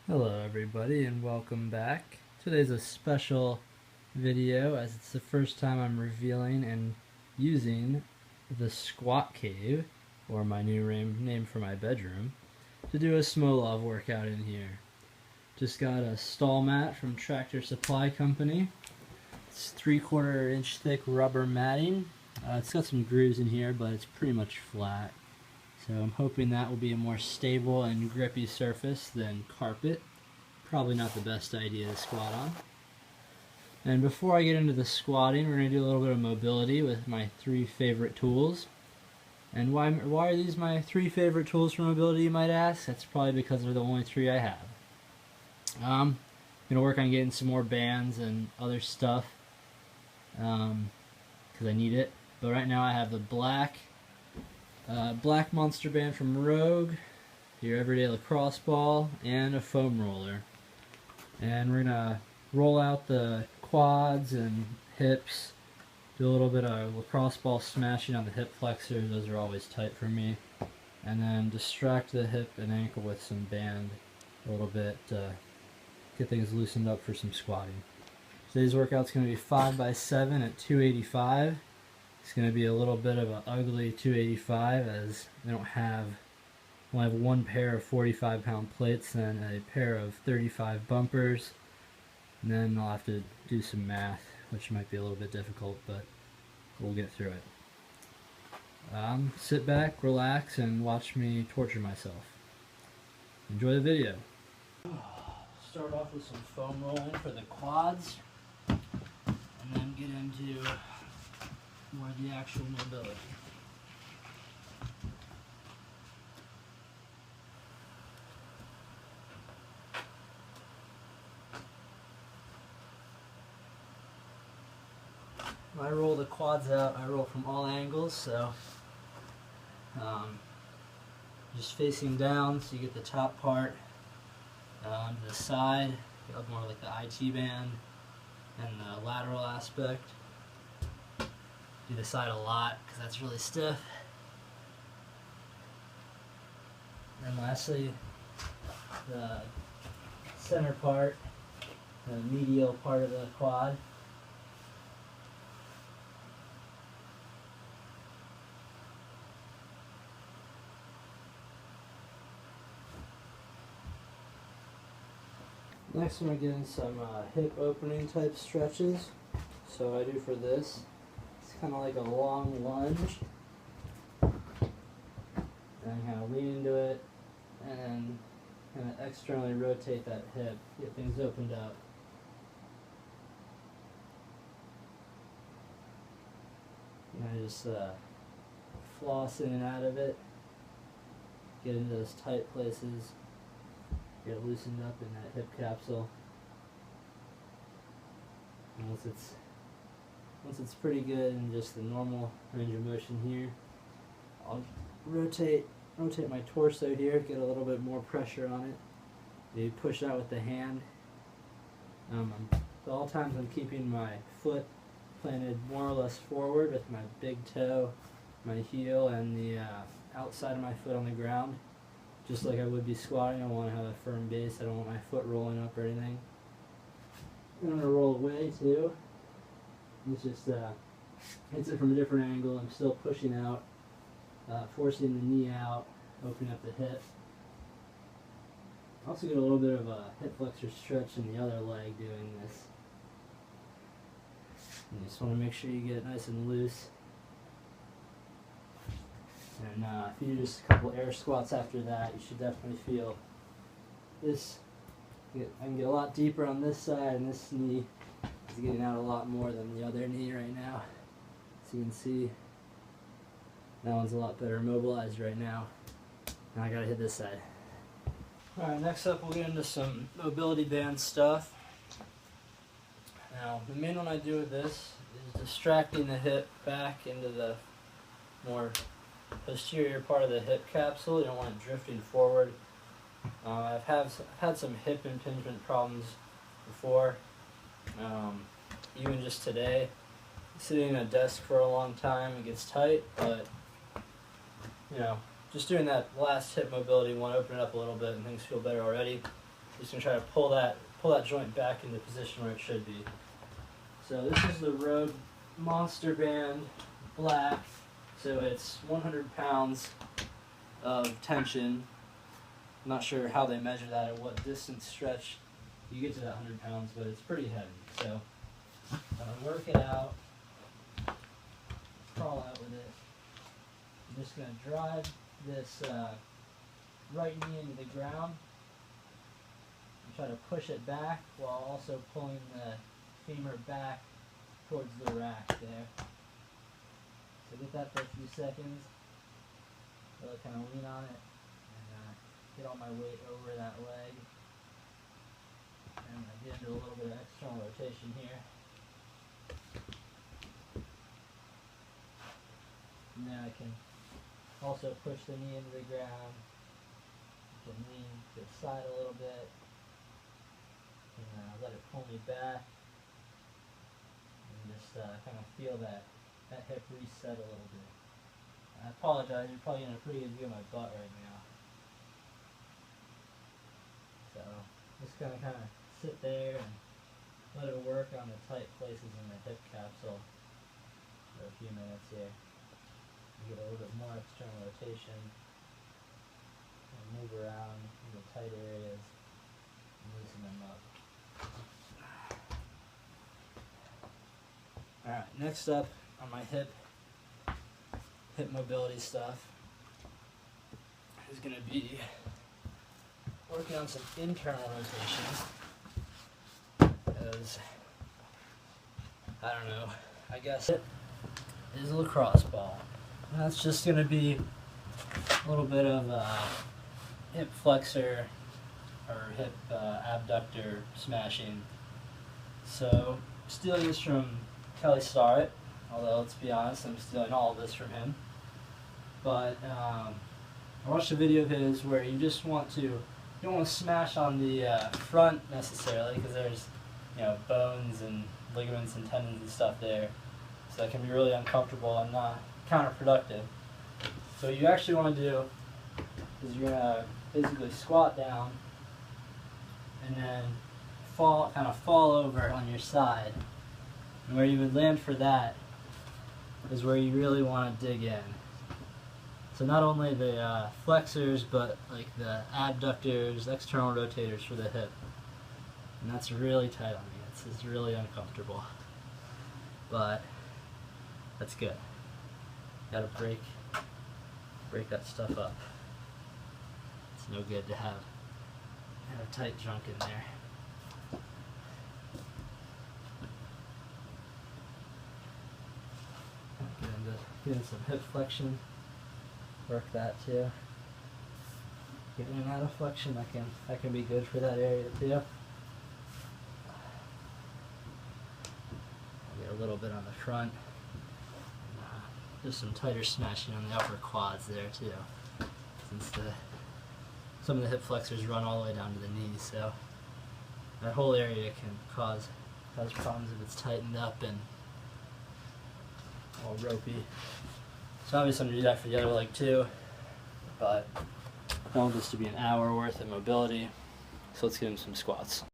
Hello everybody and welcome back. Today's a special video as it's the first time I'm revealing and using the Squat Cave, or my new name for my bedroom, to do a Smolov workout in here. Just got a stall mat from Tractor Supply Company. It's 3/4 inch thick rubber matting. It's got some grooves in here, but it's pretty much flat. So I'm hoping that will be a more stable and grippy surface than carpet. Probably not the best idea to squat on. And before I get into the squatting, we're going to do a little bit of mobility with my 3 favorite tools. And why are these my 3 favorite tools for mobility, you might ask? That's probably because they're the only 3 I have. I'm going to work on getting some more bands and other stuff because I need it. But right now I have the black Monster band from Rogue, your everyday lacrosse ball, and a foam roller. And we're gonna roll out the quads and hips, do a little bit of lacrosse ball smashing on the hip flexors, those are always tight for me, and then distract the hip and ankle with some band a little bit to get things loosened up for some squatting. Today's workout's going to be 5x7 at 285. It's going to be a little bit of an ugly 285 as I only have one pair of 45-pound plates and a pair of 35 bumpers, and then I'll have to do some math, which might be a little bit difficult, but we'll get through it. Sit back, relax, and watch me torture myself. Enjoy the video. Start off with some foam rolling for the quads, and then get into more of the actual mobility. When I roll the quads out, I roll from all angles, so just facing down so you get the top part on the side, more like the IT band, and the lateral aspect. Do the side a lot because that's really stiff. And lastly, the center part, the medial part of the quad. Next I'm going to get in some hip opening type stretches. So what I do for this, it's kind of like a long lunge. And kind of lean into it, and then kind of externally rotate that hip, get things opened up. And I just floss in and out of it, get into those tight places, get it loosened up in that hip capsule. And once it's pretty good in just the normal range of motion here, I'll rotate my torso here, get a little bit more pressure on it. Maybe push out with the hand. At all times I'm keeping my foot planted more or less forward with my big toe, my heel, and the outside of my foot on the ground. Just like I would be squatting, I want to have a firm base. I don't want my foot rolling up or anything. I'm going to roll away too. It's just hits it from a different angle. I'm still pushing out, forcing the knee out, opening up the hip. Also get a little bit of a hip flexor stretch in the other leg doing this. You just want to make sure you get it nice and loose. And if you do just a couple air squats after that, you should definitely feel this. I can get a lot deeper on this side, and this knee is getting out a lot more than the other knee right now. As you can see, that one's a lot better mobilized right now. Now I gotta hit this side. Alright, next up we'll get into some mobility band stuff. Now, the main one I do with this is distracting the hip back into the more posterior part of the hip capsule. You don't want it drifting forward. I've had some hip impingement problems before, even just today. Sitting at a desk for a long time, it gets tight, but you know, just doing that last hip mobility one, open it up a little bit and things feel better already. Just gonna try to pull that joint back into position where it should be. So this is the Rogue Monster Band Black. So it's 100 pounds of tension. I'm not sure how they measure that at what distance stretch you get to that 100 pounds, but it's pretty heavy. So work it out, crawl out with it. I'm just going to drive this right knee into the ground and try to push it back while also pulling the femur back towards the rack there. So get that for a few seconds, really kind of lean on it and get all my weight over that leg. And I get into a little bit of external rotation here. And then I can also push the knee into the ground. I can lean to the side a little bit. And let it pull me back. And just kind of feel that hip reset a little bit. I apologize, you're probably getting a pretty good view of my butt right now. So, just gonna kind of sit there and let it work on the tight places in the hip capsule for a few minutes here. Get a little bit more external rotation and move around in the tight areas and loosen them up. Alright, next up on my hip mobility stuff is going to be working on some internal rotations. Because, I don't know, I guess it is a lacrosse ball. And that's just going to be a little bit of hip flexor or hip abductor smashing. So, stealing this from Kelly Starrett, although let's be honest, I'm stealing all of this from him. But I watched a video of his where you just want to, you don't want to smash on the front necessarily, because there's, you know, bones and ligaments and tendons and stuff there, so that can be really uncomfortable and counterproductive. So what you actually want to do is you're gonna basically squat down and then kind of fall over on your side. And where you would land for that is where you really want to dig in. So not only the flexors, but like the abductors, external rotators for the hip. And that's really tight on me. It's really uncomfortable. But that's good. Gotta break that stuff up. It's no good to have a tight junk in there. Get into some hip flexion. Work that too. Get in and out of flexion. That can be good for that area too. Get a little bit on the front. Just some tighter smashing on the upper quads there too, since some of the hip flexors run all the way down to the knees. So that whole area can cause problems if it's tightened up and all ropey. So obviously I'm going to do that for the other leg too, but I want this to be an hour worth of mobility, so let's get into some squats.